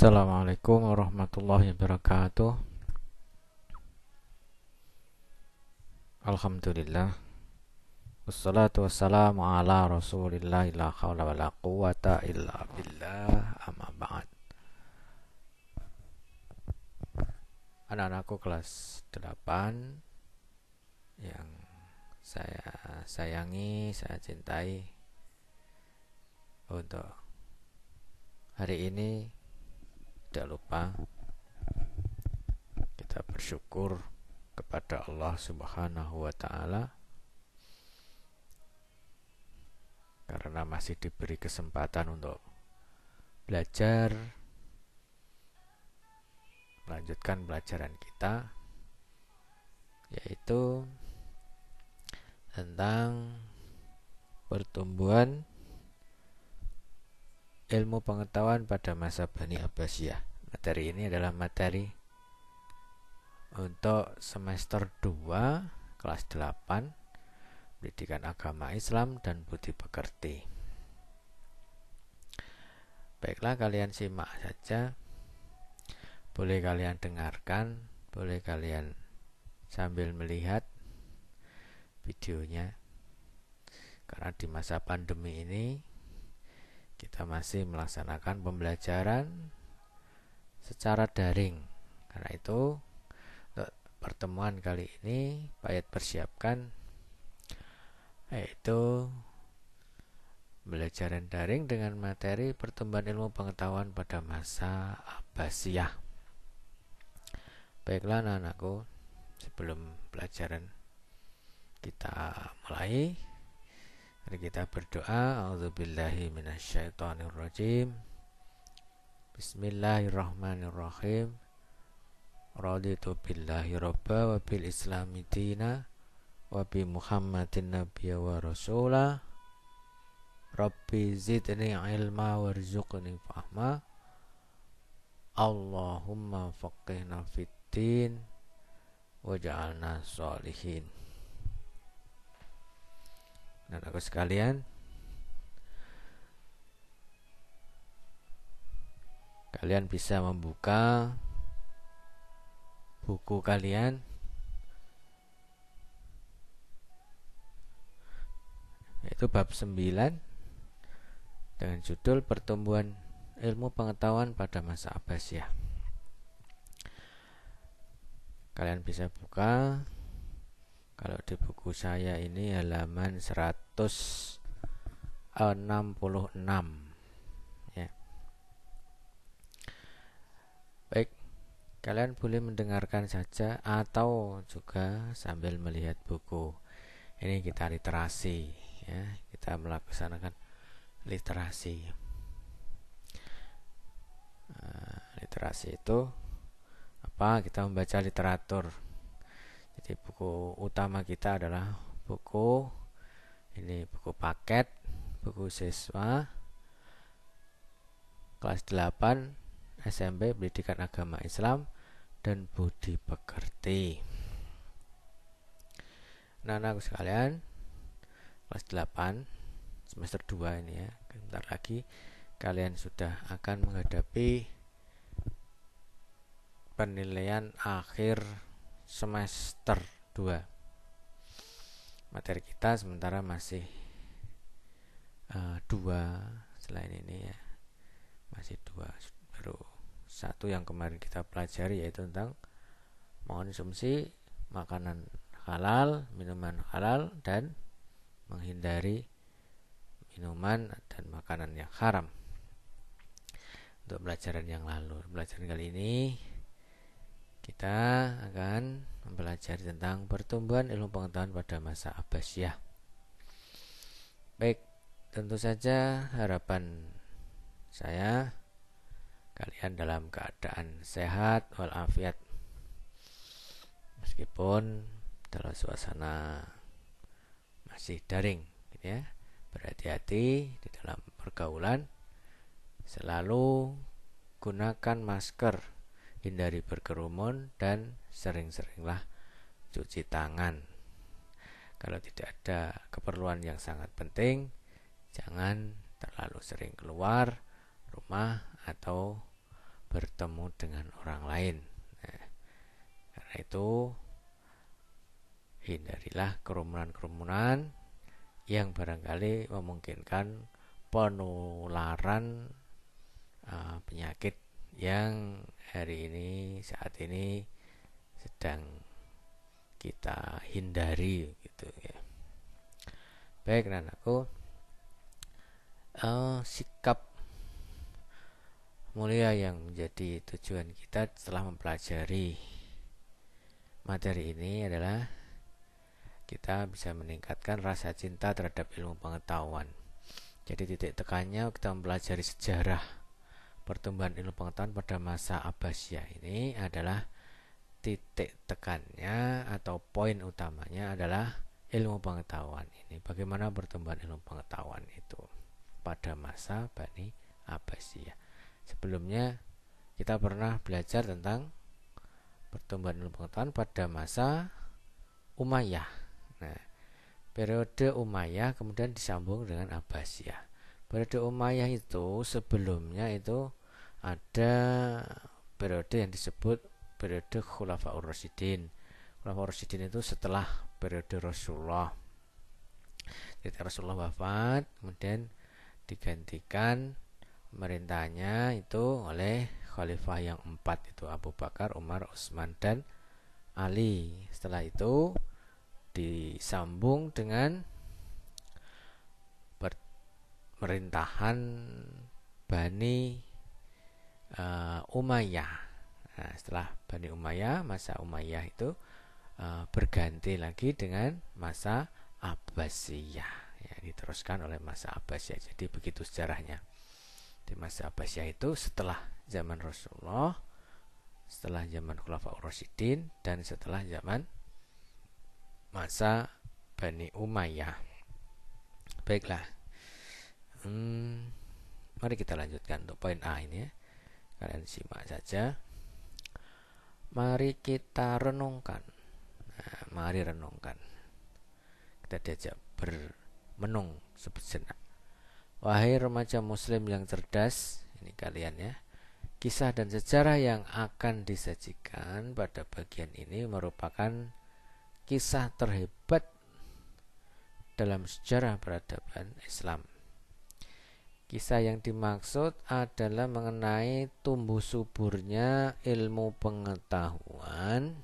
Assalamualaikum warahmatullahi wabarakatuh. Alhamdulillah. Wassalatu wassalamu ala rasulillah. La hawla wa la quwata illa billah. Amma ba'd. Anak-anakku kelas 8 yang saya sayangi, saya cintai, untuk hari ini tidak lupa kita bersyukur kepada Allah Subhanahu wa Ta'ala karena masih diberi kesempatan untuk belajar, melanjutkan pelajaran kita, yaitu tentang pertumbuhan ilmu pengetahuan pada masa Bani Abbasiyah. Materi ini adalah materi untuk semester 2 kelas 8 Pendidikan Agama Islam dan Budi Pekerti. Baiklah, kalian simak saja. Boleh kalian dengarkan, boleh kalian sambil melihat videonya. Karena di masa pandemi ini kita masih melaksanakan pembelajaran secara daring. Karena itu untuk pertemuan kali ini Pak Yat persiapkan yaitu pembelajaran daring dengan materi pertumbuhan ilmu pengetahuan pada masa Abbasiyah. Baiklah anak-anakku, sebelum pelajaran kita mulai, mari kita berdoa. A'udzubillahi minasyaitonirrajim. Bismillahirrahmanirrahim. Raditu billahi robba wa bil islami dina wa bi muhammadin nabiyya wa rasulah. Rabbi zidni ilma warzuqni fahma. Allahumma faqihna fid din waj'alna sholihin. Dan aku sekalian, kalian bisa membuka buku kalian, yaitu bab 9 dengan judul Pertumbuhan Ilmu Pengetahuan pada Masa Abbasiyah. Kalian bisa buka, kalau di buku saya ini halaman 166 ya. Baik, kalian boleh mendengarkan saja atau juga sambil melihat buku. Ini kita literasi ya, kita melaksanakan literasi. Literasi itu apa? Kita membaca literatur. Jadi buku utama kita adalah buku paket, buku siswa kelas 8 SMP Pendidikan Agama Islam dan Budi Pekerti. Nah, anak sekalian, kelas 8 semester 2 ini ya, bentar lagi kalian sudah akan menghadapi penilaian akhir semester 2. Materi kita sementara masih 2 selain ini ya. Masih 2, baru 1 yang kemarin kita pelajari, yaitu tentang mengonsumsi makanan halal, minuman halal, dan menghindari minuman dan makanan yang haram. Untuk pelajaran yang lalu, pelajaran kali ini kita akan mempelajari tentang pertumbuhan ilmu pengetahuan pada masa Abbasiyah. Baik, tentu saja harapan saya kalian dalam keadaan sehat walafiat, meskipun dalam suasana masih daring gitu ya. Berhati-hati di dalam pergaulan, selalu gunakan masker, hindari berkerumun, dan sering-seringlah cuci tangan. Kalau tidak ada keperluan yang sangat penting, jangan terlalu sering keluar rumah atau bertemu dengan orang lain. Nah, karena itu hindarilah kerumunan-kerumunan yang barangkali memungkinkan penularan penyakit yang hari ini saat ini sedang kita hindari gitu ya. Baik anakku, sikap mulia yang menjadi tujuan kita setelah mempelajari materi ini adalah kita bisa meningkatkan rasa cinta terhadap ilmu pengetahuan. Jadi titik tekannya kita mempelajari sejarah pertumbuhan ilmu pengetahuan pada masa Abbasiyah ini adalah titik tekannya atau poin utamanya adalah ilmu pengetahuan ini. Bagaimana pertumbuhan ilmu pengetahuan itu pada masa Bani Abbasiyah. Sebelumnya kita pernah belajar tentang pertumbuhan ilmu pengetahuan pada masa Umayyah. Nah, periode Umayyah kemudian disambung dengan Abbasiyah. Periode Umayyah itu sebelumnya itu ada periode yang disebut periode Khulafaur Rasyidin. Khulafaur Rasyidin itu setelah periode Rasulullah. Ketika Rasulullah wafat, kemudian digantikan pemerintahnya itu oleh khalifah yang 4 itu Abu Bakar, Umar, Utsman dan Ali. Setelah itu disambung dengan pemerintahan Bani Umayyah. Nah, setelah Bani Umayyah, masa Umayyah itu berganti lagi dengan masa Abbasiyah. Ya, diteruskan oleh masa Abbasiyah. Jadi begitu sejarahnya. Di masa Abbasiyah itu setelah zaman Rasulullah, setelah zaman Khulafaur Rasyidin, dan setelah zaman masa Bani Umayyah. Baiklah, mari kita lanjutkan untuk poin A ini ya. Kalian simak saja. Mari kita renungkan. Nah, mari renungkan. Kita diajak bermenung sejenak. Wahai remaja muslim yang cerdas, ini kalian ya. Kisah dan sejarah yang akan disajikan pada bagian ini merupakan kisah terhebat dalam sejarah peradaban Islam. Kisah yang dimaksud adalah mengenai tumbuh suburnya ilmu pengetahuan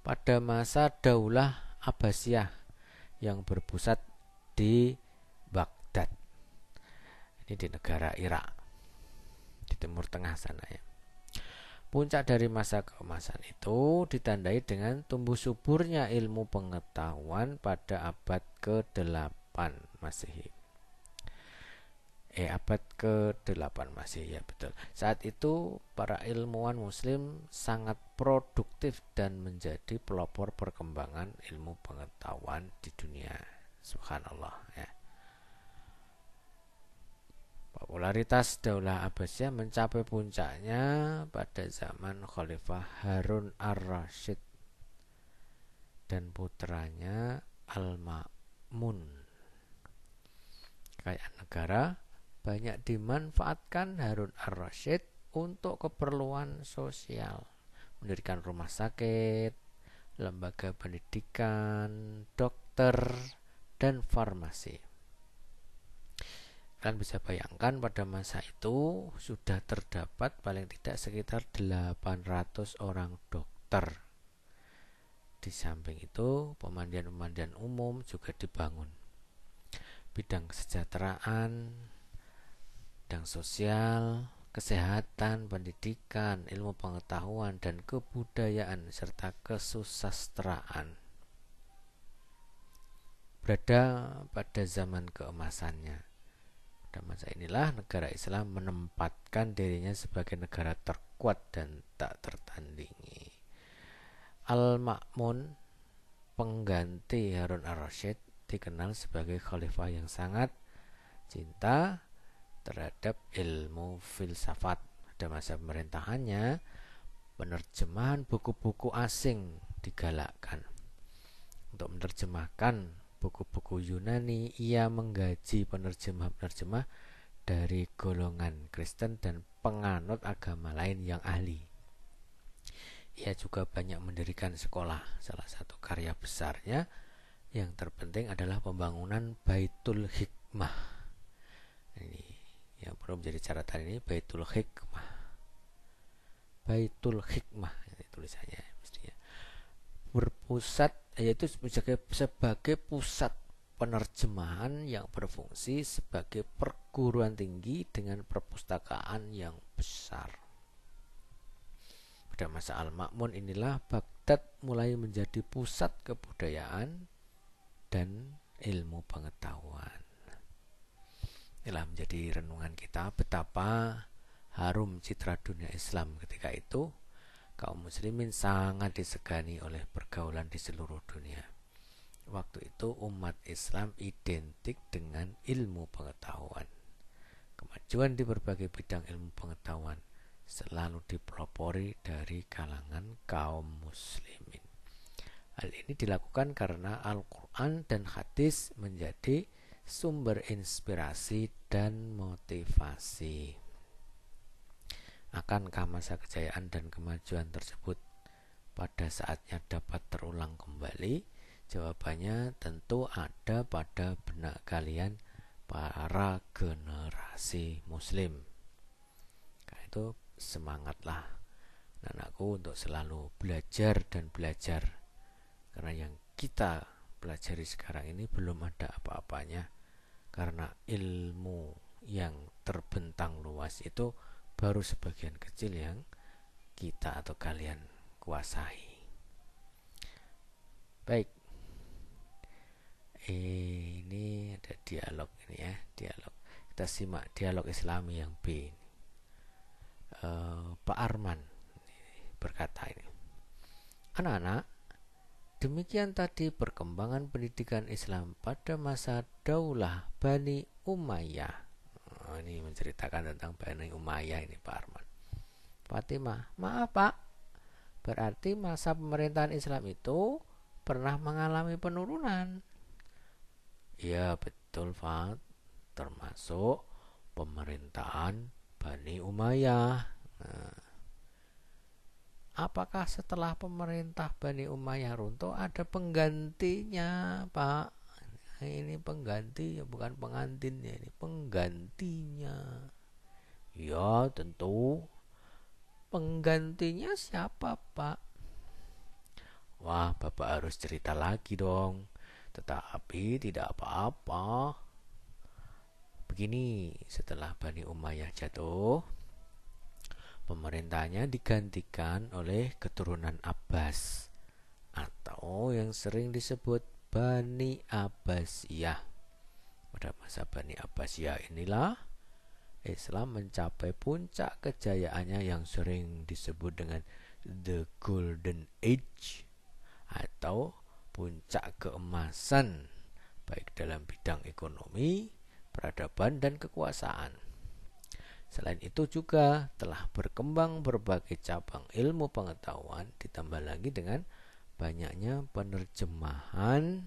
pada masa Daulah Abbasiyah yang berpusat di Baghdad. Ini di negara Irak, di Timur Tengah sana ya. Puncak dari masa keemasan itu ditandai dengan tumbuh suburnya ilmu pengetahuan pada abad ke-8 Masehi. Abad ke-8 Masehi ya betul. Saat itu para ilmuwan muslim sangat produktif dan menjadi pelopor perkembangan ilmu pengetahuan di dunia. Subhanallah ya. Popularitas Daulah Abbasiyah mencapai puncaknya pada zaman Khalifah Harun ar-Rasyid dan putranya Al-Ma'mun. Kekayaan negara banyak dimanfaatkan Harun ar-Rasyid untuk keperluan sosial, mendirikan rumah sakit, lembaga pendidikan, dokter, dan farmasi. Kalian bisa bayangkan pada masa itu sudah terdapat paling tidak sekitar 800 orang dokter. Di samping itu pemandian-pemandian umum juga dibangun. Bidang kesejahteraan, bidang sosial, kesehatan, pendidikan, ilmu pengetahuan, dan kebudayaan serta kesusastraan berada pada zaman keemasannya. Pada masa inilah negara Islam menempatkan dirinya sebagai negara terkuat dan tak tertandingi. Al-Ma'mun, pengganti Harun ar-Rasyid, dikenal sebagai khalifah yang sangat cinta terhadap ilmu filsafat. Pada masa pemerintahannya, penerjemahan buku-buku asing digalakkan. Untuk menerjemahkan buku-buku Yunani, ia menggaji penerjemah-penerjemah dari golongan Kristen dan penganut agama lain yang ahli. Ia juga banyak mendirikan sekolah. Salah satu karya besarnya yang terpenting adalah pembangunan Baitul Hikmah. Ini yang perlu menjadi catatan, ini Baitul Hikmah. Baitul Hikmah ini tulisannya mestinya. Berpusat, yaitu sebagai pusat penerjemahan yang berfungsi sebagai perguruan tinggi dengan perpustakaan yang besar. Pada masa Al-Ma'mun inilah Baghdad mulai menjadi pusat kebudayaan dan ilmu pengetahuan. Inilah menjadi renungan kita betapa harum citra dunia Islam ketika itu. Kaum muslimin sangat disegani oleh pergaulan di seluruh dunia. Waktu itu umat Islam identik dengan ilmu pengetahuan. Kemajuan di berbagai bidang ilmu pengetahuan selalu dipelopori dari kalangan kaum muslimin. Hal ini dilakukan karena Al-Quran dan hadis menjadi sumber inspirasi dan motivasi. Akankah masa kejayaan dan kemajuan tersebut pada saatnya dapat terulang kembali? Jawabannya tentu ada pada benak kalian para generasi muslim. Karena itu semangatlah anakku untuk selalu belajar dan belajar. Karena yang kita pelajari sekarang ini belum ada apa-apanya. Karena ilmu yang terbentang luas itu baru sebagian kecil yang kita atau kalian kuasai. Baik. Ini ada dialog ini ya, dialog. Kita simak dialog Islami yang B ini. Pak Arman berkata ini, anak-anak, demikian tadi perkembangan pendidikan Islam pada masa Daulah Bani Umayyah. Ini menceritakan tentang Bani Umayyah ini Pak Arman. Fatimah, maaf Pak, berarti masa pemerintahan Islam itu pernah mengalami penurunan. Ya betul Fat, termasuk pemerintahan Bani Umayyah. Nah, apakah setelah pemerintah Bani Umayyah runtuh ada penggantinya Pak? Ini pengganti, bukan pengantin ya, ini penggantinya. Ya tentu. Penggantinya siapa Pak? Wah, Bapak harus cerita lagi dong. Tetapi tidak apa-apa. Begini, setelah Bani Umayyah jatuh, pemerintahnya digantikan oleh keturunan Abbas atau yang sering disebut Bani Abbasiyah. Pada masa Bani Abbasiyah inilah Islam mencapai puncak kejayaannya yang sering disebut dengan The Golden Age atau puncak keemasan baik dalam bidang ekonomi, peradaban, dan kekuasaan. Selain itu juga telah berkembang berbagai cabang ilmu pengetahuan, ditambah lagi dengan banyaknya penerjemahan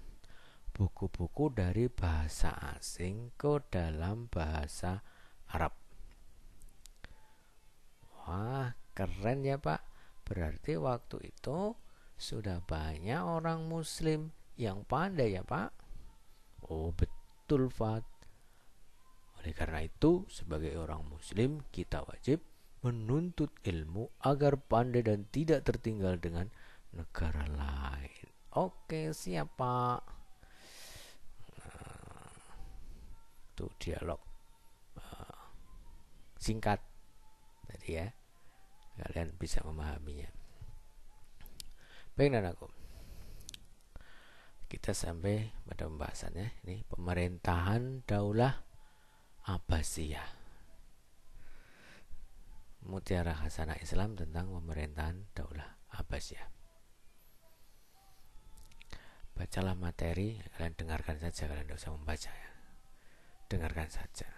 buku-buku dari bahasa asing ke dalam bahasa Arab. Wah, keren ya Pak. Berarti waktu itu sudah banyak orang muslim yang pandai ya Pak. Oh betul Fat. Oleh karena itu, sebagai orang muslim, kita wajib menuntut ilmu agar pandai dan tidak tertinggal dengan negara lain. Oke, siap Pak. Itu dialog singkat tadi ya. Kalian bisa memahaminya. Baik anakku. Kita sampai pada pembahasannya. Ini pemerintahan Daulah Abbasiyah. Mutiara Hasanah Islam tentang pemerintahan Daulah Abbasiyah. Bacalah materi, kalian dengarkan saja, kalian tidak usah membaca ya. Dengarkan saja.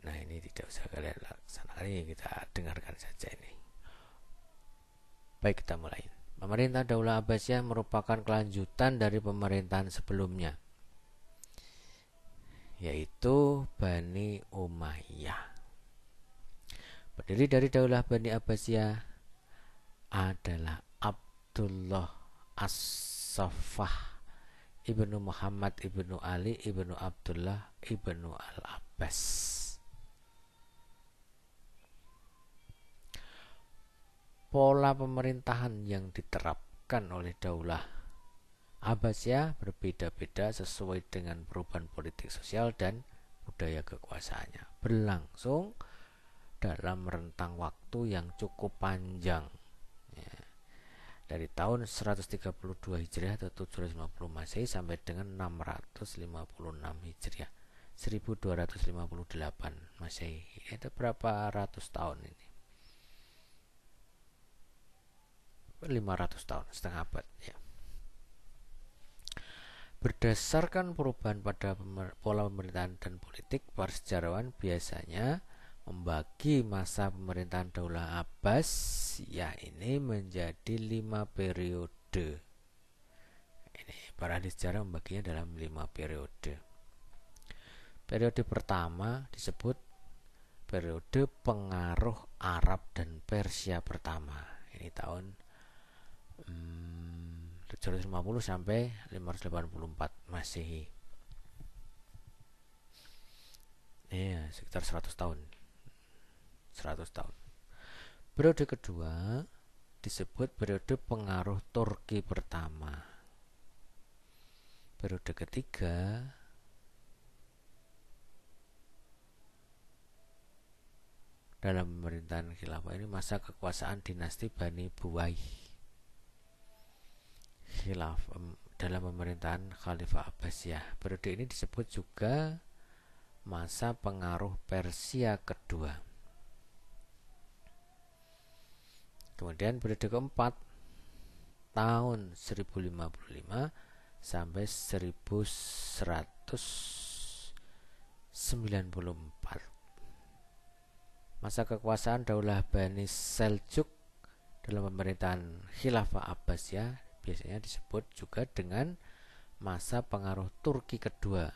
Nah ini tidak usah kalian laksanakan, ini kita dengarkan saja ini. Baik, kita mulai. Pemerintah Daulah Abbasiyah merupakan kelanjutan dari pemerintahan sebelumnya, yaitu Bani Umayyah. Pendiri dari Daulah Bani Abbasiyah adalah Abdullah As-Saffah ibnu Muhammad ibnu Ali ibnu Abdullah ibnu Al-Abbas. Pola pemerintahan yang diterapkan oleh Daulah Abbasiyah berbeda-beda sesuai dengan perubahan politik sosial dan budaya kekuasaannya, berlangsung dalam rentang waktu yang cukup panjang, ya, dari tahun 132 Hijriah atau 750 Masehi sampai dengan 656 Hijriah 1258 Masehi. Itu berapa ratus tahun ini? 500 tahun, setengah abad, ya. Berdasarkan perubahan pada pola pemerintahan dan politik, para sejarawan biasanya membagi masa pemerintahan Daulah Abbasiyah ini menjadi 5 periode. Ini para ahli sejarah membaginya dalam 5 periode. Periode pertama disebut periode pengaruh Arab dan Persia pertama. Ini tahun 750 sampai 584 Masehi. Iya, sekitar 100 tahun. 100 tahun. Periode kedua disebut periode pengaruh Turki pertama. Periode ketiga dalam pemerintahan khilafah ini masa kekuasaan dinasti Bani Buwayh. Dalam pemerintahan Khalifah Abbasiyah, periode ini disebut juga masa pengaruh Persia kedua. Kemudian periode keempat tahun 1055 sampai 1194, masa kekuasaan Daulah Bani Seljuk dalam pemerintahan Khilafah Abbasiyah biasanya disebut juga dengan masa pengaruh Turki kedua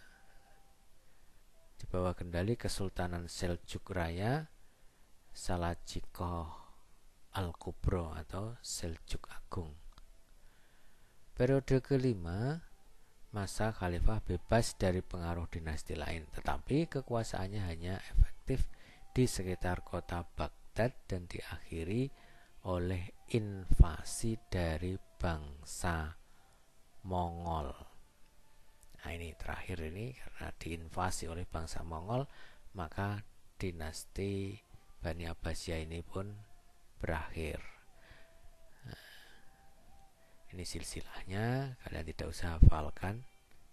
di bawah kendali Kesultanan Seljuk Raya Salajikoh Al-Kubro atau Seljuk Agung. Periode kelima, masa khalifah bebas dari pengaruh dinasti lain, tetapi kekuasaannya hanya efektif di sekitar kota Baghdad dan diakhiri oleh invasi dari bangsa Mongol. Nah, ini terakhir ini karena diinvasi oleh bangsa Mongol, maka dinasti Bani Abbasiyah ini pun berakhir. Nah, ini silsilahnya, kalian tidak usah hafalkan,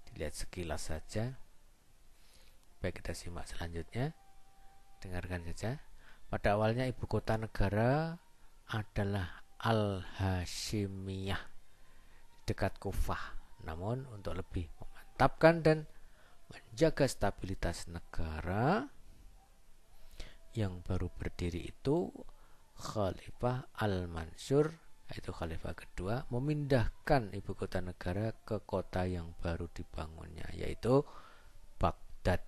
dilihat sekilas saja. Baik, kita simak selanjutnya. Dengarkan saja. Pada awalnya ibu kota negara adalah Al-Hashimiyah dekat Kufah. Namun untuk lebih memantapkan dan menjaga stabilitas negara yang baru berdiri itu, Khalifah Al-Mansur, yaitu Khalifah kedua, memindahkan ibu kota negara ke kota yang baru dibangunnya, yaitu Baghdad,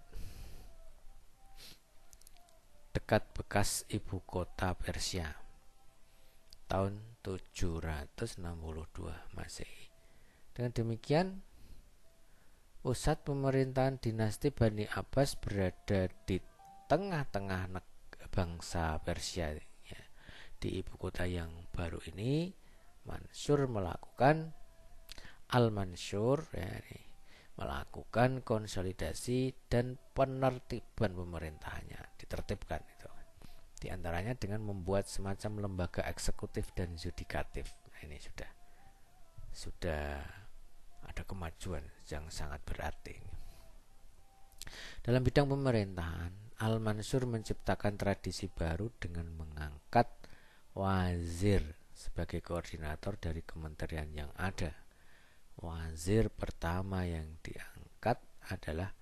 dekat bekas ibu kota Persia, tahun 762 Masehi. Dengan demikian, pusat pemerintahan dinasti Bani Abbas berada di tengah-tengah bangsa Persia. Ya. Di ibu kota yang baru ini, Mansur melakukan Al-Mansur, ya, melakukan konsolidasi dan penertiban pemerintahannya, ditertibkan itu. Di antaranya dengan membuat semacam lembaga eksekutif dan yudikatif. Nah, ini sudah ada kemajuan yang sangat berarti. Dalam bidang pemerintahan, Al-Mansur menciptakan tradisi baru dengan mengangkat wazir sebagai koordinator dari kementerian yang ada. Wazir pertama yang diangkat adalah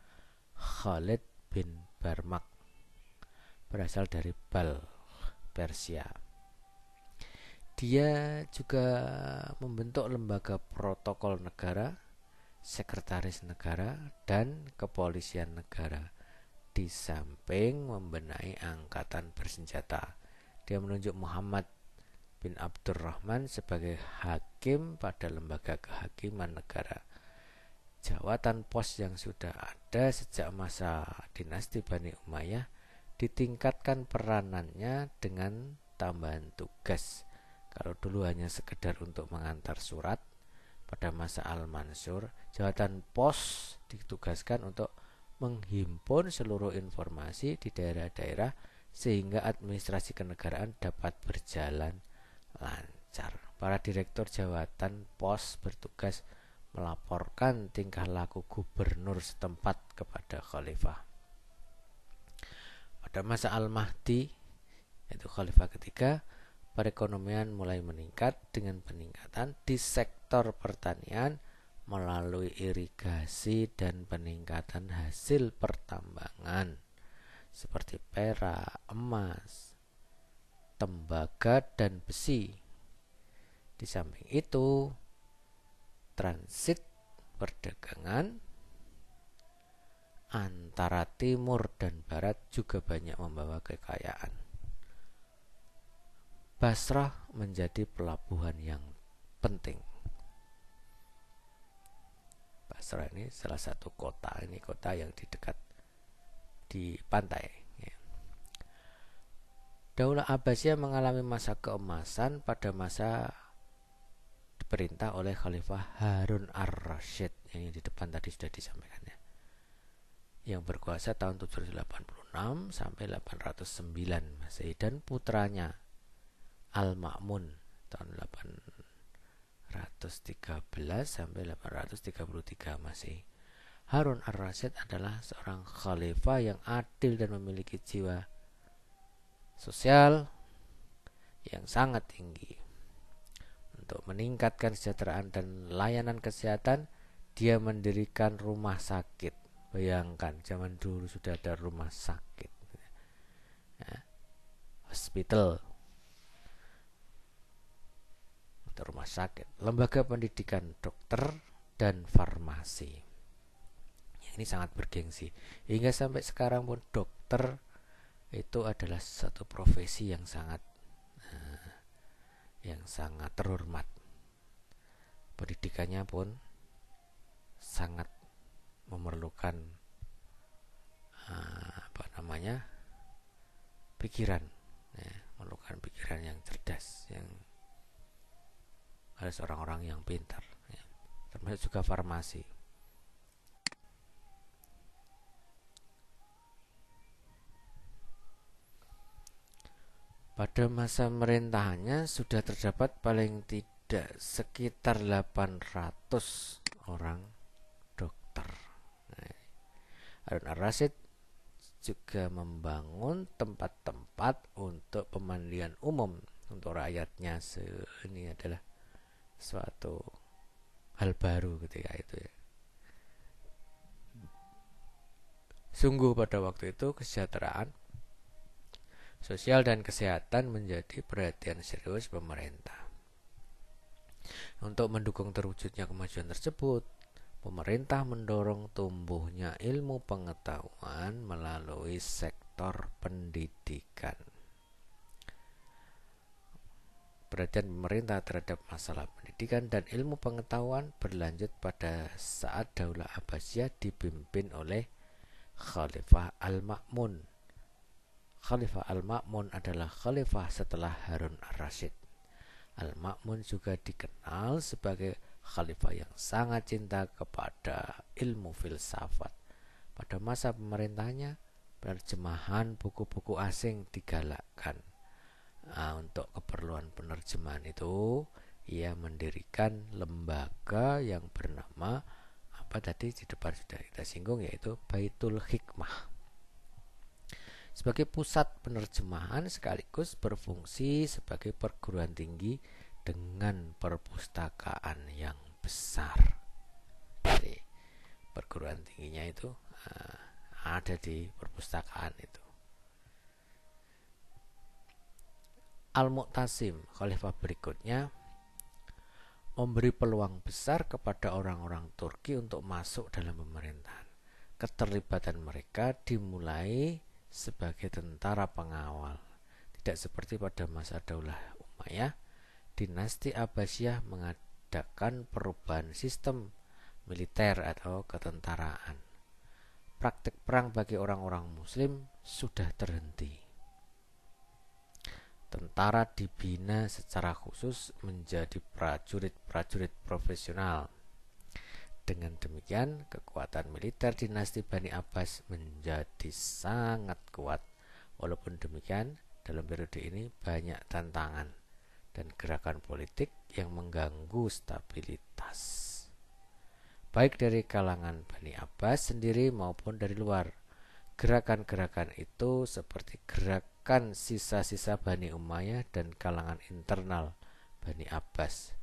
Khalid bin Barmak, berasal dari Balkh, Persia. Dia juga membentuk lembaga protokol negara, sekretaris negara, dan kepolisian negara. Di samping membenahi angkatan bersenjata, dia menunjuk Muhammad bin Abdurrahman sebagai hakim pada lembaga kehakiman negara. Jawatan pos yang sudah ada sejak masa dinasti Bani Umayyah ditingkatkan peranannya dengan tambahan tugas. Kalau dulu hanya sekedar untuk mengantar surat, pada masa Al-Mansur, jawatan pos ditugaskan untuk menghimpun seluruh informasi di daerah-daerah sehingga administrasi kenegaraan dapat berjalan lancar. Para direktur jawatan pos bertugas melaporkan tingkah laku gubernur setempat kepada khalifah. Pada masa Al-Mahdi, yaitu khalifah ketiga, perekonomian mulai meningkat dengan peningkatan di sektor pertanian melalui irigasi dan peningkatan hasil pertambangan seperti perak, emas, tembaga, dan besi. Di samping itu, transit perdagangan antara timur dan barat juga banyak membawa kekayaan. Basrah menjadi pelabuhan yang penting. Basrah ini salah satu kota, ini kota yang di dekat di pantai. Daulah Abbasiyah mengalami masa keemasan pada masa diperintah oleh Khalifah Harun ar-Rasyid, yang di depan tadi sudah disampaikan ya, yang berkuasa tahun 786 sampai 809 Masehi, dan putranya Al-Ma'mun tahun 813 sampai 833 Masehi. Harun ar-Rasyid adalah seorang khalifah yang adil dan memiliki jiwa sosial yang sangat tinggi. Untuk meningkatkan kesejahteraan dan layanan kesehatan, dia mendirikan rumah sakit. Bayangkan, zaman dulu sudah ada rumah sakit, ya, hospital atau rumah sakit, lembaga pendidikan dokter dan farmasi. Ini sangat bergengsi. Hingga sampai sekarang pun dokter itu adalah satu profesi yang sangat terhormat. Pendidikannya pun sangat memerlukan pikiran, ya, memerlukan pikiran yang cerdas, yang harus orang-orang yang pintar, ya. Termasuk juga farmasi. Pada masa pemerintahannya sudah terdapat paling tidak sekitar 800 orang dokter. Harun ar-Rasyid juga membangun tempat-tempat untuk pemandian umum untuk rakyatnya. Ini adalah suatu hal baru ketika itu ya. Sungguh pada waktu itu kesejahteraan sosial dan kesehatan menjadi perhatian serius pemerintah. Untuk mendukung terwujudnya kemajuan tersebut, pemerintah mendorong tumbuhnya ilmu pengetahuan melalui sektor pendidikan. Perhatian pemerintah terhadap masalah pendidikan dan ilmu pengetahuan berlanjut pada saat Daulah Abbasiyah dipimpin oleh Khalifah Al-Ma'mun. Khalifah Al-Ma'mun adalah khalifah setelah Harun ar-Rasyid. Al-Ma'mun juga dikenal sebagai khalifah yang sangat cinta kepada ilmu filsafat. Pada masa pemerintahnya, penerjemahan buku-buku asing digalakkan. Untuk keperluan penerjemahan itu, ia mendirikan lembaga yang bernama tadi di depan sudah kita singgung, yaitu Baitul Hikmah. Sebagai pusat penerjemahan sekaligus berfungsi sebagai perguruan tinggi dengan perpustakaan yang besar. Jadi perguruan tingginya itu ada di perpustakaan itu. Al-Mu'tasim, khalifah berikutnya, memberi peluang besar kepada orang-orang Turki untuk masuk dalam pemerintahan. Keterlibatan mereka dimulai sebagai tentara pengawal. Tidak seperti pada masa Daulah Umayyah, dinasti Abbasiyah mengadakan perubahan sistem militer atau ketentaraan. Praktik perang bagi orang-orang muslim sudah terhenti. Tentara dibina secara khusus menjadi prajurit-prajurit profesional. Dengan demikian, kekuatan militer dinasti Bani Abbas menjadi sangat kuat. Walaupun demikian, dalam periode ini banyak tantangan dan gerakan politik yang mengganggu stabilitas, baik dari kalangan Bani Abbas sendiri maupun dari luar. Gerakan-gerakan itu seperti gerakan sisa-sisa Bani Umayyah dan kalangan internal Bani Abbas,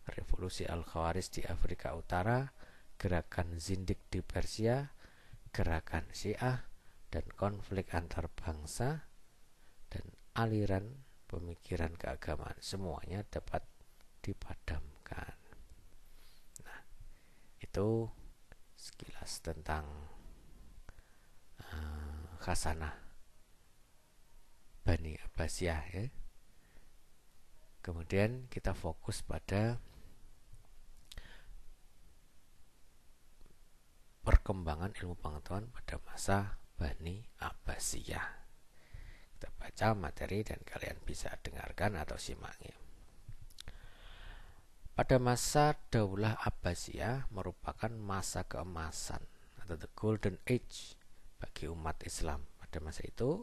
revolusi Al-Khawarij di Afrika Utara, gerakan Zindik di Persia, gerakan Syiah, dan konflik antar bangsa, dan aliran pemikiran keagamaan, semuanya dapat dipadamkan. Nah, itu sekilas tentang khasanah Bani Abbasiyah ya. Kemudian kita fokus pada perkembangan ilmu pengetahuan pada masa Bani Abbasiyah. Kita baca materi dan kalian bisa dengarkan atau simak ya. Pada masa Daulah Abbasiyah merupakan masa keemasan atau the golden age bagi umat Islam. Pada masa itu,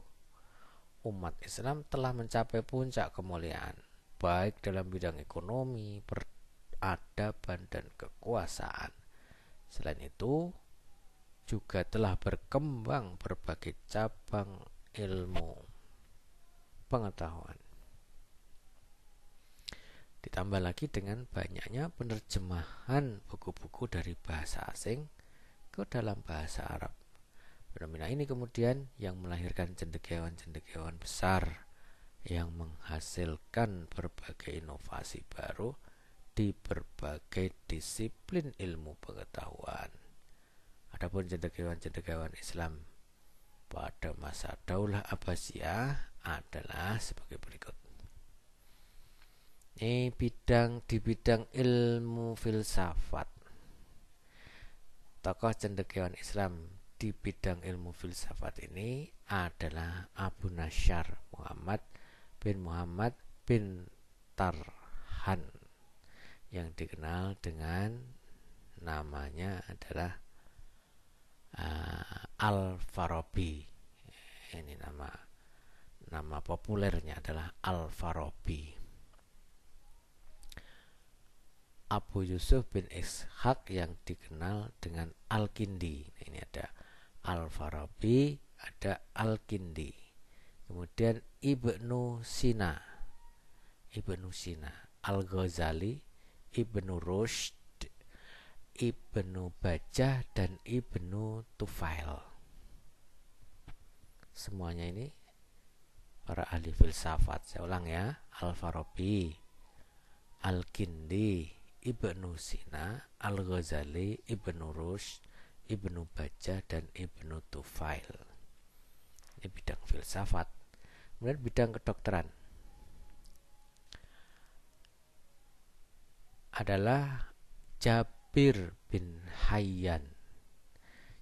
umat Islam telah mencapai puncak kemuliaan, baik dalam bidang ekonomi, peradaban, dan kekuasaan. Selain itu, juga telah berkembang berbagai cabang ilmu pengetahuan. Ditambah lagi dengan banyaknya penerjemahan buku-buku dari bahasa asing ke dalam bahasa Arab. Fenomena ini kemudian yang melahirkan cendekiawan-cendekiawan besar yang menghasilkan berbagai inovasi baru di berbagai disiplin ilmu pengetahuan. Adapun cendekiawan-cendekiawan Islam pada masa Daulah Abbasiyah adalah sebagai berikut. Di bidang ilmu filsafat, tokoh cendekiawan Islam di bidang ilmu filsafat ini adalah Abu Nasyar Muhammad bin Tarhan, yang dikenal dengan namanya adalah Al-Farabi. Ini nama populernya adalah Al-Farabi. Abu Yusuf bin Ishaq yang dikenal dengan Al-Kindi. Ini ada Al-Farabi, ada Al-Kindi. Kemudian Ibnu Sina, Al-Ghazali, Ibnu Rushd, Ibnu Bajjah, dan Ibnu Tufail. Semuanya ini para ahli filsafat. Saya ulang ya. Al-Farabi, Al-Kindi, Ibnu Sina, Al-Ghazali, Ibnu Rushd, Ibnu Bajjah, dan Ibnu Tufail. Ini bidang filsafat. Kemudian bidang kedokteran adalah Jabir bin Hayyan,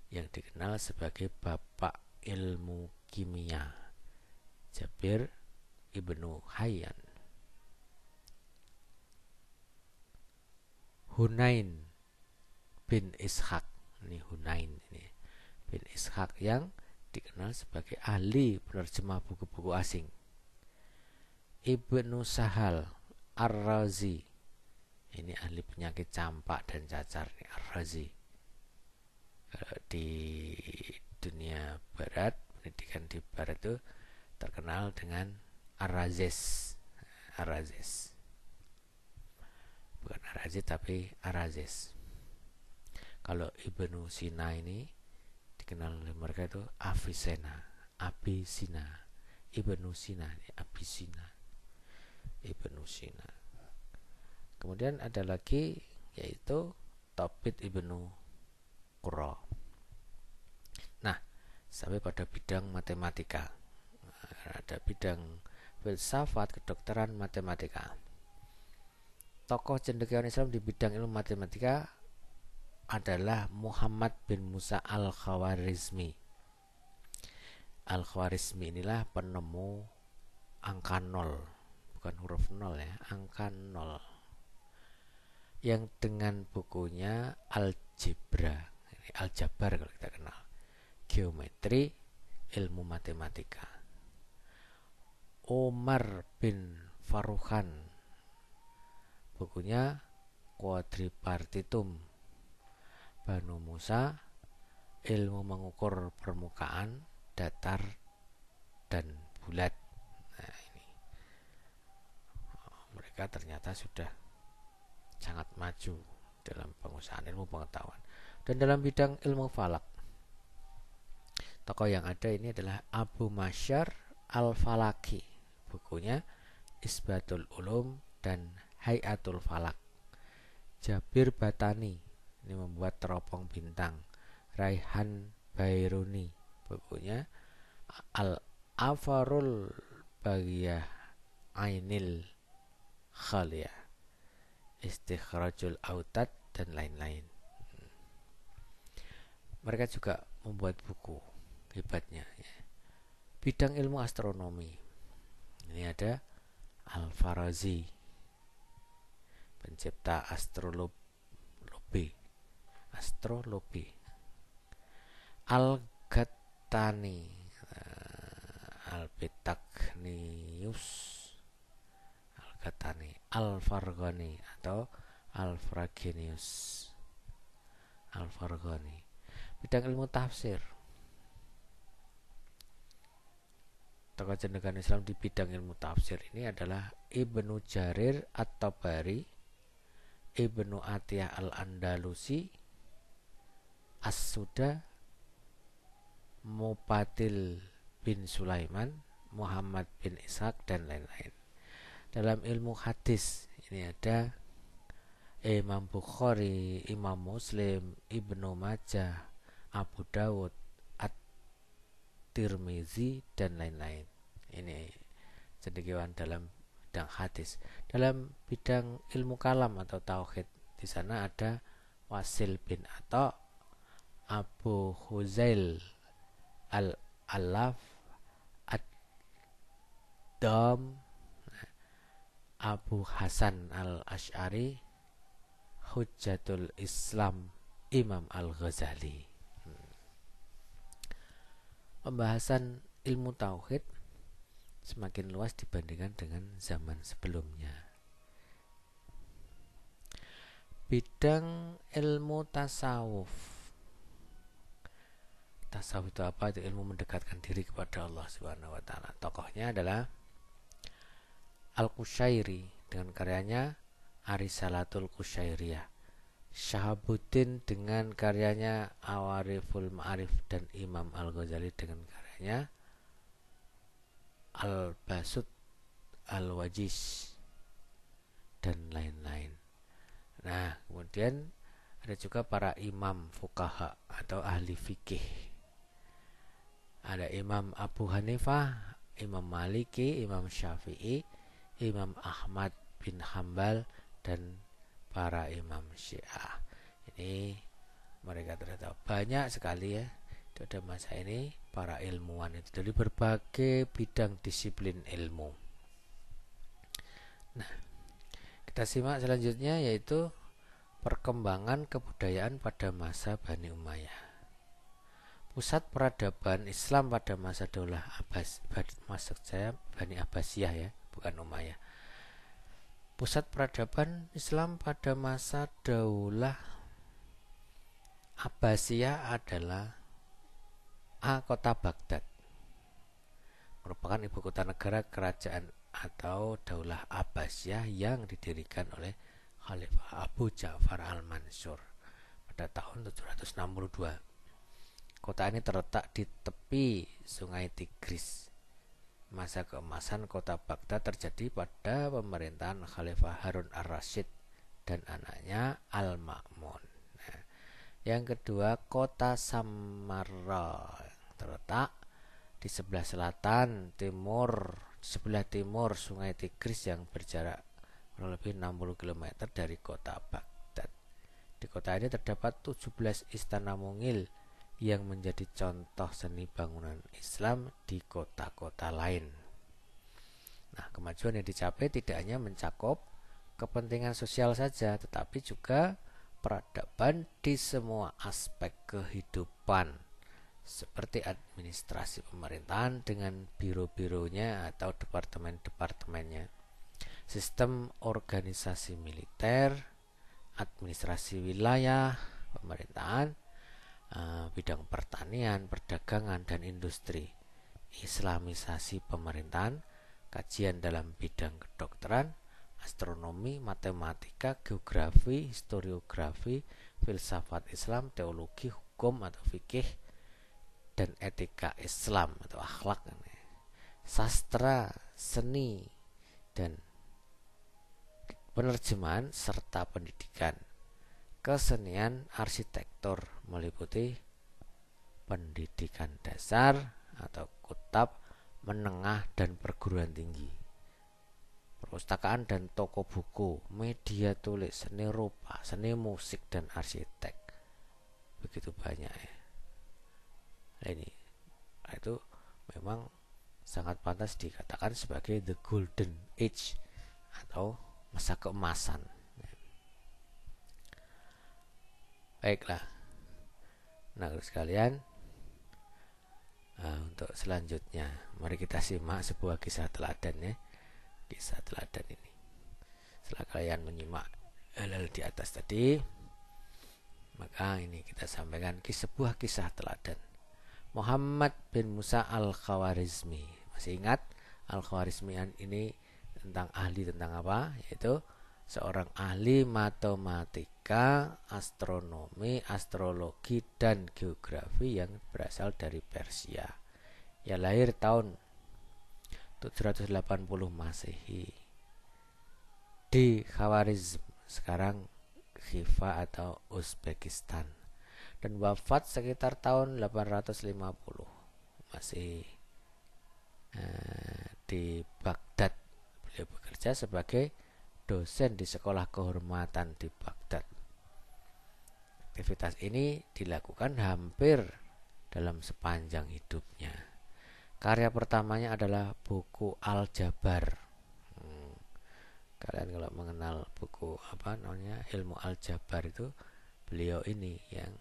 yang dikenal sebagai bapak ilmu kimia. Jabir ibnu Hayyan. Hunain bin Ishaq, ini Hunain ini bin Ishaq yang dikenal sebagai ahli penerjemah buku-buku asing. Ibnu Sahal Ar-Razi, ini ahli penyakit campak dan cacar, Ar-Razi. Di dunia barat, pendidikan di barat itu terkenal dengan Ar-Razes. Bukan Ar-Razes tapi Ar-Razes. Kalau Ibnu Sina ini dikenal oleh mereka itu Abisina. Ibnu Sina ini Abisina. Ibnu Sina. Kemudian ada lagi yaitu Thabit Ibnu Qurra. Nah, sampai pada bidang matematika. Ada bidang filsafat, kedokteran, matematika. Tokoh cendekiawan Islam di bidang ilmu matematika adalah Muhammad bin Musa Al-Khwarizmi. Al-Khwarizmi inilah penemu angka 0, bukan huruf 0 ya, angka 0. Yang dengan bukunya Algebra, Aljabar kalau kita kenal, geometri, ilmu matematika. Umar bin Farukhan, bukunya Quadripartitum. Banu Musa, ilmu mengukur permukaan, datar, dan bulat. Nah, ini mereka ternyata sudah sangat maju dalam pengusahaan ilmu pengetahuan. Dan dalam bidang ilmu falak, tokoh yang ada ini adalah Abu Masyar Al-Falaki, bukunya Isbatul Ulum dan Hayatul Falak. Jabir Batani, ini membuat teropong bintang. Raihan Bairuni, bukunya Al-Afarul Bagiyah Ainil Khaliyah, Istikhrajul Autad, dan lain-lain. Mereka juga membuat buku hebatnya ya. Bidang ilmu astronomi, ini ada Al-Farazi, pencipta astrologi. Al-Ghattani, Al-Bitaknius, Al-Ghattani, Al-Farghani atau Al-Fragenius, Al-Farghani. Bidang ilmu tafsir, tokoh cendekiawan Islam di bidang ilmu tafsir ini adalah Ibnu Jarir At-Tabari, Ibnu Atiyah Al-Andalusi, As-Suda, Mupatil bin Sulaiman, Muhammad bin Ishaq, dan lain-lain. Dalam ilmu hadis ini ada Imam Bukhari, Imam Muslim, Ibnu Majah, Abu Dawud, At-Tirmizi, dan lain-lain. Ini cendekiawan dalam bidang hadis. Dalam bidang ilmu kalam atau tauhid, di sana ada Wasil bin Atha, Abu Huzail Al-Alaf, Ad-Dam, Abu Hasan Al-Ash'ari, Hujjatul Islam Imam Al-Ghazali. Pembahasan ilmu tauhid semakin luas dibandingkan dengan zaman sebelumnya. Bidang ilmu tasawuf. Tasawuf itu apa? Itu ilmu mendekatkan diri kepada Allah Subhanahu wa taala. Tokohnya adalah Al-Qushairi dengan karyanya Arisalatul Qushairiyah. Syahabuddin dengan karyanya Awariful Ma'arif, dan Imam Al-Ghazali dengan karyanya Al-Basut Al-Wajiz, dan lain-lain. Nah, kemudian ada juga para imam fuqaha atau ahli fikih. Ada Imam Abu Hanifah, Imam Maliki, Imam Syafi'i, Imam Ahmad bin Hambal, dan para imam Syiah. Ini mereka ternyata banyak sekali ya. Pada masa ini para ilmuwan itu dari berbagai bidang disiplin ilmu. Nah, kita simak selanjutnya yaitu perkembangan kebudayaan pada masa Bani Umayyah. Pusat peradaban Islam pada masa Daulah Abbas, maksud saya Bani Abbasiyah ya, bukan Umayyah. Pusat peradaban Islam pada masa Daulah Abbasiyah adalah kota Baghdad, merupakan ibu kota negara kerajaan atau Daulah Abbasiyah yang didirikan oleh Khalifah Abu Ja'far Al-Mansur pada tahun 762. Kota ini terletak di tepi Sungai Tigris masa keemasan kota Baghdad terjadi pada pemerintahan Khalifah Harun ar-Rasyid dan anaknya Al-Ma'mun. Nah, yang kedua, kota Samarra terletak di sebelah timur Sungai Tigris yang berjarak kurang lebih 60 km dari kota Baghdad. Di kota ini terdapat 17 istana mungil yang menjadi contoh seni bangunan Islam di kota-kota lain. Nah, kemajuan yang dicapai tidak hanya mencakup kepentingan sosial saja, tetapi juga peradaban di semua aspek kehidupan, seperti administrasi pemerintahan dengan biro-bironya atau departemen-departemennya, sistem organisasi militer, administrasi wilayah, pemerintahan, bidang pertanian, perdagangan, dan industri, islamisasi pemerintahan, kajian dalam bidang kedokteran, astronomi, matematika, geografi, historiografi, filsafat Islam, teologi, hukum atau fikih, dan etika Islam atau akhlak, sastra, seni, dan penerjemahan serta pendidikan. Kesenian arsitektur meliputi pendidikan dasar atau kutab, menengah, dan perguruan tinggi, perpustakaan dan toko buku, media tulis, seni rupa, seni musik, dan arsitek. Begitu banyak ya. Nah, itu memang sangat pantas dikatakan sebagai the golden age atau masa keemasan. Baiklah, nah sekalian, untuk selanjutnya mari kita simak sebuah kisah teladan ya. Kisah teladan ini, setelah kalian menyimak hal-hal di atas tadi, maka ini kita sampaikan sebuah kisah teladan. Muhammad bin Musa al-Khawarizmi. Masih ingat al-Khawarizmi ini tentang apa? Yaitu seorang ahli matematika, astronomi, astrologi, dan geografi yang berasal dari Persia. Ia lahir tahun 780 Masehi di Khawarizm, sekarang Khiva atau Uzbekistan, dan wafat sekitar tahun 850 Masehi di Baghdad. Beliau bekerja sebagai dosen di sekolah kehormatan di Baghdad. Aktivitas ini dilakukan hampir dalam sepanjang hidupnya. Karya pertamanya adalah buku Al-Jabar. Kalian kalau mengenal buku ilmu Al-Jabar itu, beliau ini yang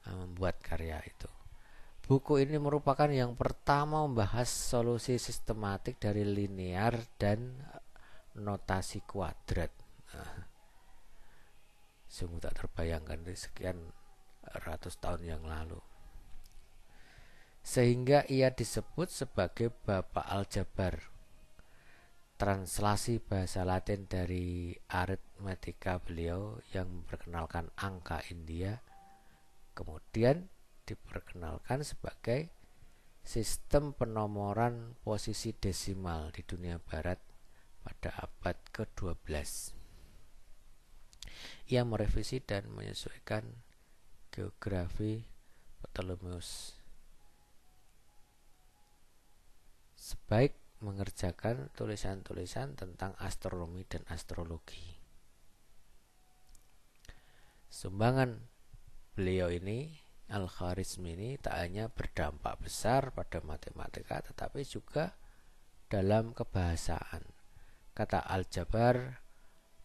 membuat karya itu. Buku ini merupakan yang pertama membahas solusi sistematik dari linear dan notasi kuadrat. Sungguh tak terbayangkan dari sekian ratus tahun yang lalu. Sehingga ia disebut sebagai Bapak Aljabar. Translasi bahasa Latin dari aritmetika beliau yang memperkenalkan angka India, kemudian diperkenalkan sebagai sistem penomoran posisi desimal di dunia barat pada abad ke-12. Ia merevisi dan menyesuaikan geografi Ptolemeus sebaik mengerjakan tulisan-tulisan tentang astronomi dan astrologi. Sumbangan beliau ini, Al-Khawarizmi ini, tak hanya berdampak besar pada matematika tetapi juga dalam kebahasaan. Kata Al-Jabar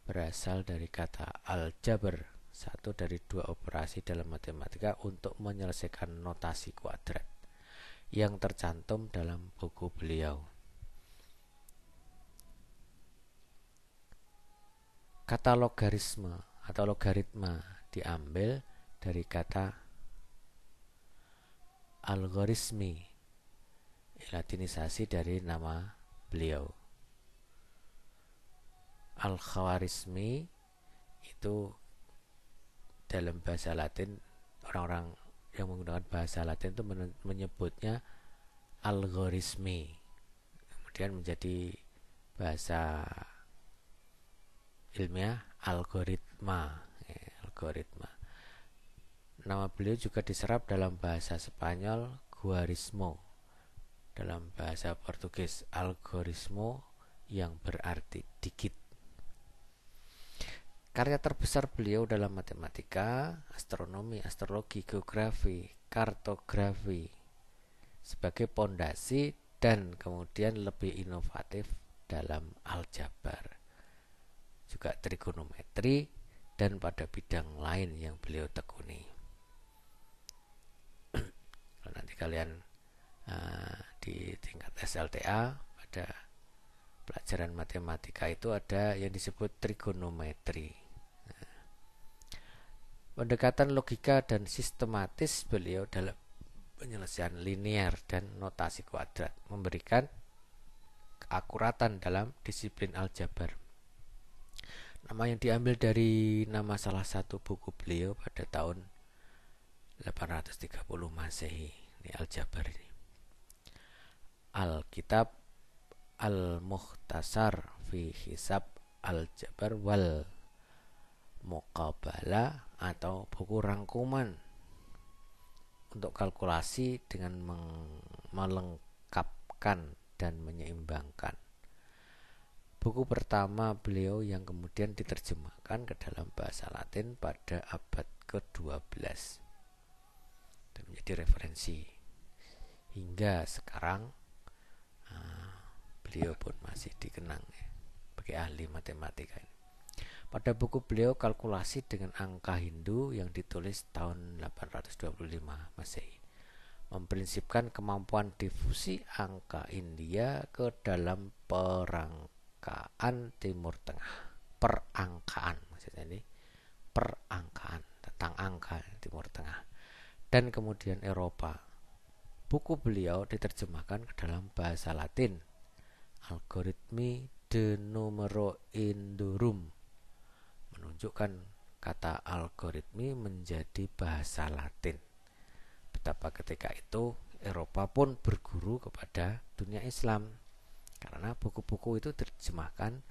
berasal dari kata Al-Jabr, satu dari dua operasi dalam matematika untuk menyelesaikan notasi kuadrat yang tercantum dalam buku beliau. Kata logarisme atau logaritma diambil dari kata algorismi, latinisasi dari nama beliau. Al-Khawarizmi itu dalam bahasa Latin, orang-orang yang menggunakan bahasa Latin itu menyebutnya algoritmi, kemudian menjadi bahasa ilmiah algoritma. Algoritma. Nama beliau juga diserap dalam bahasa Spanyol guarismo, dalam bahasa Portugis algoritmo yang berarti dikit. Karya terbesar beliau dalam matematika, astronomi, astrologi, geografi, kartografi sebagai pondasi, dan kemudian lebih inovatif dalam aljabar, juga trigonometri, dan pada bidang lain yang beliau tekuni. Kalau nanti kalian di tingkat SLTA pada pelajaran matematika itu ada yang disebut trigonometri. Pendekatan logika dan sistematis beliau dalam penyelesaian linear dan notasi kuadrat memberikan keakuratan dalam disiplin aljabar. Nama yang diambil dari nama salah satu buku beliau pada tahun 830 Masehi. Ini aljabar ini. Alkitab Al-Mukhtasar fi Hisab Aljabar wal Muqabala, atau buku rangkuman untuk kalkulasi dengan melengkapkan dan menyeimbangkan. Buku pertama beliau yang kemudian diterjemahkan ke dalam bahasa Latin pada abad ke-12 dan menjadi referensi hingga sekarang. Beliau pun masih dikenang sebagai ahli matematika. Pada buku beliau kalkulasi dengan angka Hindu yang ditulis tahun 825 Masehi memprinsipkan kemampuan difusi angka India ke dalam perangkaan Timur Tengah. Perangkaan maksudnya ini perangkaan tentang angka Timur Tengah dan kemudian Eropa. Buku beliau diterjemahkan ke dalam bahasa Latin. Algoritmi de numero indorum menunjukkan kata algoritmi menjadi bahasa Latin. Betapa ketika itu Eropa pun berguru kepada dunia Islam karena buku-buku itu terjemahkan,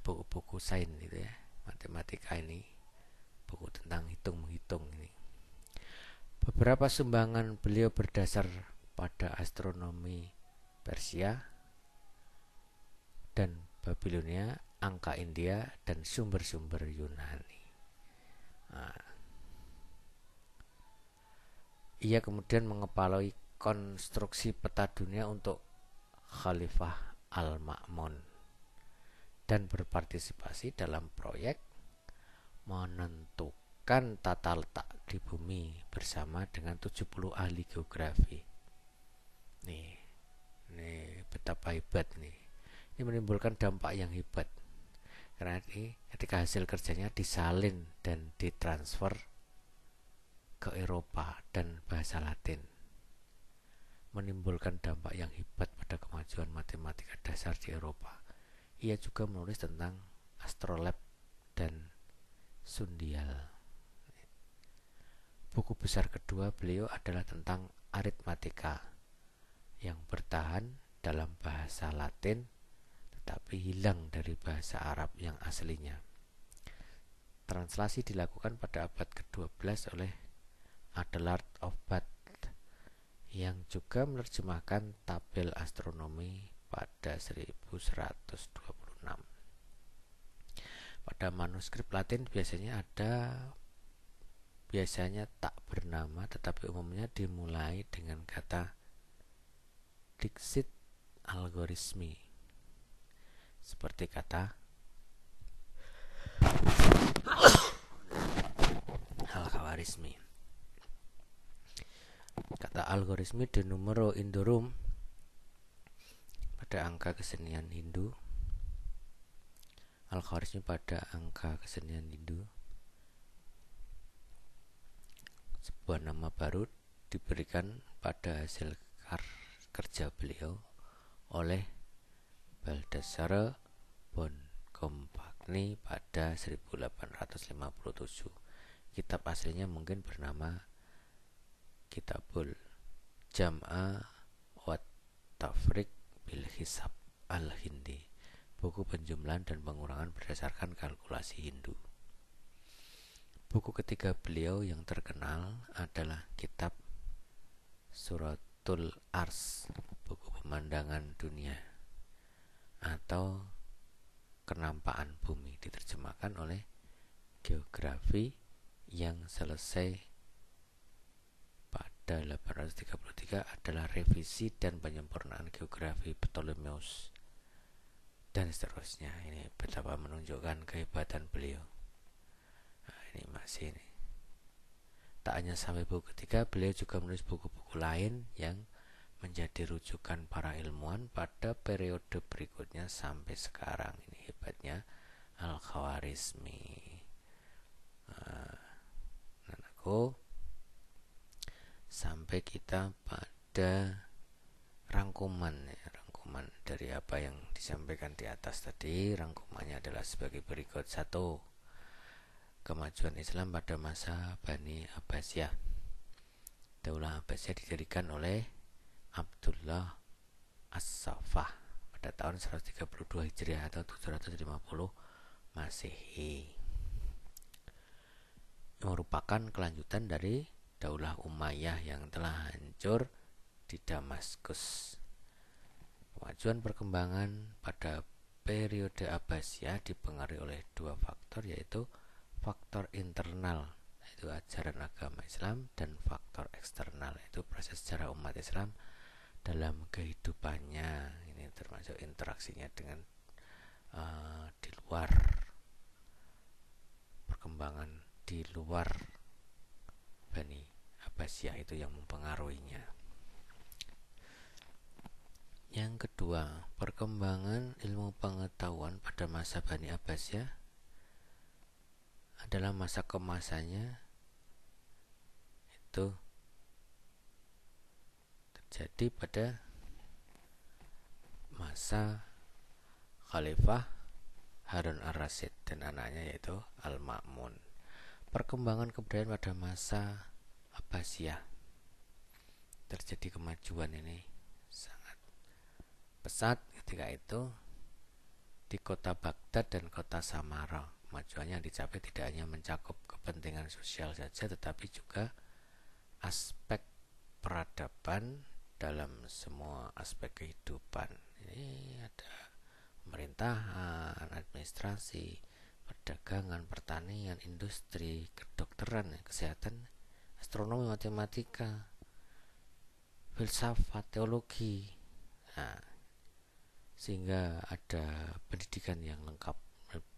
buku-buku sains itu ya, matematika ini, buku tentang hitung-menghitung ini. Beberapa sumbangan beliau berdasar pada astronomi Persia dan Babilonia, angka India, dan sumber-sumber Yunani. Ia kemudian mengepalai konstruksi peta dunia untuk Khalifah Al-Ma'mun dan berpartisipasi dalam proyek menentukan tata letak di bumi bersama dengan 70 ahli geografi. Nih betapa hebat nih. Ini menimbulkan dampak yang hebat karena ini ketika hasil kerjanya disalin dan ditransfer ke Eropa dan bahasa Latin, menimbulkan dampak yang hebat pada kemajuan matematika dasar di Eropa. Ia juga menulis tentang astrolab dan sundial. Buku besar kedua beliau adalah tentang aritmatika yang bertahan dalam bahasa Latin tapi hilang dari bahasa Arab yang aslinya. Translasi dilakukan pada abad ke-12 oleh Adelard of Bath yang juga menerjemahkan tabel astronomi pada 1126. Pada manuskrip Latin biasanya tak bernama tetapi umumnya dimulai dengan kata dixit algoritmi, seperti kata al-Khawarizmi. Kata algoritmi de numero indorum pada angka kesenian Hindu, al-Khawarizmi pada angka kesenian Hindu. Sebuah nama baru diberikan pada hasil kerja beliau oleh Baldassare Boncompagni pada 1857. Kitab aslinya mungkin bernama Kitabul Jam'a wat Tafriq bil Hisab al-Hindi, buku penjumlahan dan pengurangan berdasarkan kalkulasi Hindu. Buku ketiga beliau yang terkenal adalah kitab Suratul Ars, buku pemandangan dunia atau kenampakan bumi, diterjemahkan oleh Geografi yang selesai pada 833 adalah revisi dan penyempurnaan Geografi Ptolemeus dan seterusnya. Ini betapa menunjukkan kehebatan beliau. Nah, ini masih ini. Tak hanya sampai buku ketiga, beliau juga menulis buku-buku lain yang menjadi rujukan para ilmuwan pada periode berikutnya sampai sekarang. Ini hebatnya Al-Khwarizmi. Sampai kita pada rangkuman dari apa yang disampaikan di atas tadi. Rangkumannya adalah sebagai berikut. 1. Kemajuan Islam pada masa Bani Abbasiyah. Daulah Abbasiyah didirikan oleh Abdullah As-Saffah pada tahun 132 Hijriah atau 750 Masehi. Merupakan kelanjutan dari Daulah Umayyah yang telah hancur di Damaskus. Kemajuan perkembangan pada periode Abbasiyah dipengaruhi oleh dua faktor, yaitu faktor internal, yaitu ajaran agama Islam, dan faktor eksternal, yaitu proses sejarah umat Islam dalam kehidupannya. Ini termasuk interaksinya dengan di luar, perkembangan di luar Bani Abbasiyah itu yang mempengaruhinya. Yang kedua, perkembangan ilmu pengetahuan pada masa Bani Abbasiyah adalah masa kemasannya itu terjadi pada masa Khalifah Harun ar-Rasyid dan anaknya yaitu Al-Ma'mun. Perkembangan kebudayaan pada masa Abbasiyah, terjadi kemajuan ini sangat pesat ketika itu di kota Baghdad dan kota Samara. Kemajuannya yang dicapai tidak hanya mencakup kepentingan sosial saja, tetapi juga aspek peradaban dalam semua aspek kehidupan. Ini ada pemerintahan, administrasi, perdagangan, pertanian, industri, kedokteran, kesehatan, astronomi, matematika, filsafat, teologi. Nah, sehingga ada pendidikan yang lengkap,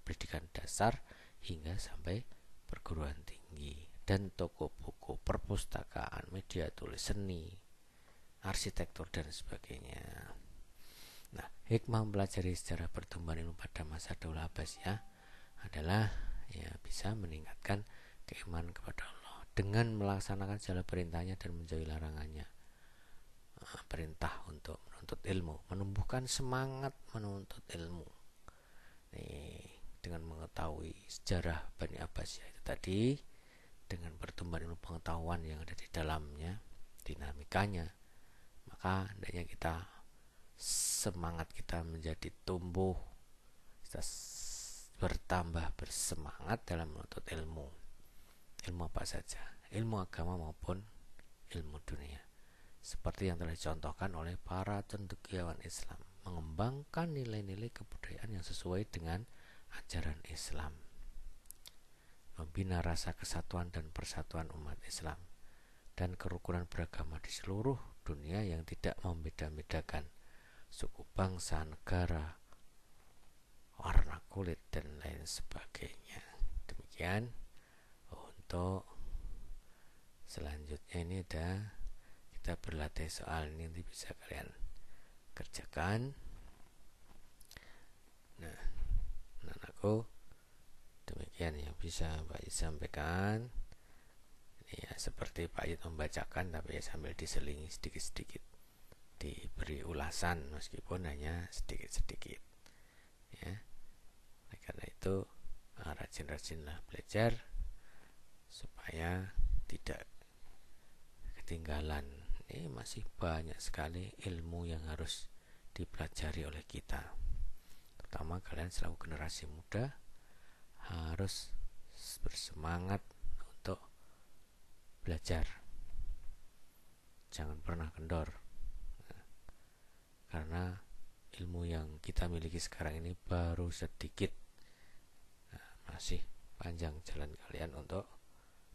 pendidikan dasar hingga sampai perguruan tinggi, dan toko buku, perpustakaan, media tulis, seni, arsitektur, dan sebagainya. Nah, hikmah mempelajari sejarah pertumbuhan ilmu pada masa Daulah Abbasiyah adalah bisa meningkatkan keimanan kepada Allah dengan melaksanakan segala perintahnya dan menjauhi larangannya. Perintah untuk menuntut ilmu, menumbuhkan semangat menuntut ilmu. Dengan mengetahui sejarah Bani Abbasiyah itu tadi, dengan pertumbuhan ilmu pengetahuan yang ada di dalamnya, dinamikanya, maka hendaknya semangat kita menjadi tumbuh, kita bertambah bersemangat dalam menuntut ilmu. Ilmu apa saja, ilmu agama maupun ilmu dunia, seperti yang telah dicontohkan oleh para cendekiawan Islam, mengembangkan nilai-nilai kebudayaan yang sesuai dengan ajaran Islam, membina rasa kesatuan dan persatuan umat Islam, dan kerukunan beragama di seluruh dunia yang tidak membeda-bedakan suku, bangsa, negara, warna kulit, dan lain sebagainya. Demikian untuk selanjutnya. Ini kita berlatih soal ini, nanti bisa kalian kerjakan. Nah, anakku, demikian yang bisa Pak Yud sampaikan. Ini seperti Pak Yud membacakan, tapi sambil diselingi sedikit-sedikit, diberi ulasan meskipun hanya sedikit-sedikit. Karena itu rajin-rajinlah belajar supaya tidak ketinggalan ini masih banyak sekali ilmu yang harus dipelajari oleh kita. Terutama kalian selaku generasi muda harus bersemangat untuk belajar. Jangan pernah kendor. Karena ilmu yang kita miliki sekarang ini baru sedikit. Masih panjang jalan kalian untuk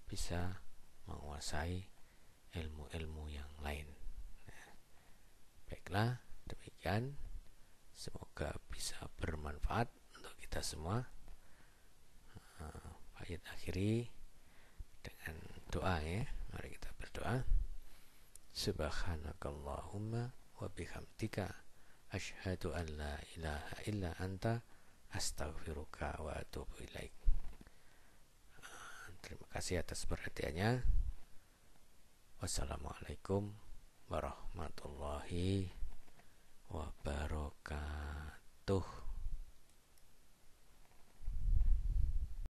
bisa menguasai ilmu-ilmu yang lain. Baiklah, demikian. Semoga bisa bermanfaat untuk kita semua. Baik, akhiri dengan doa ya. Mari kita berdoa. Subhanakallahumma wa bihamdika asyhadu an la ilaha illa anta astaghfiruka wa atubu ilaik. Terima kasih atas perhatiannya. Wassalamualaikum warahmatullahi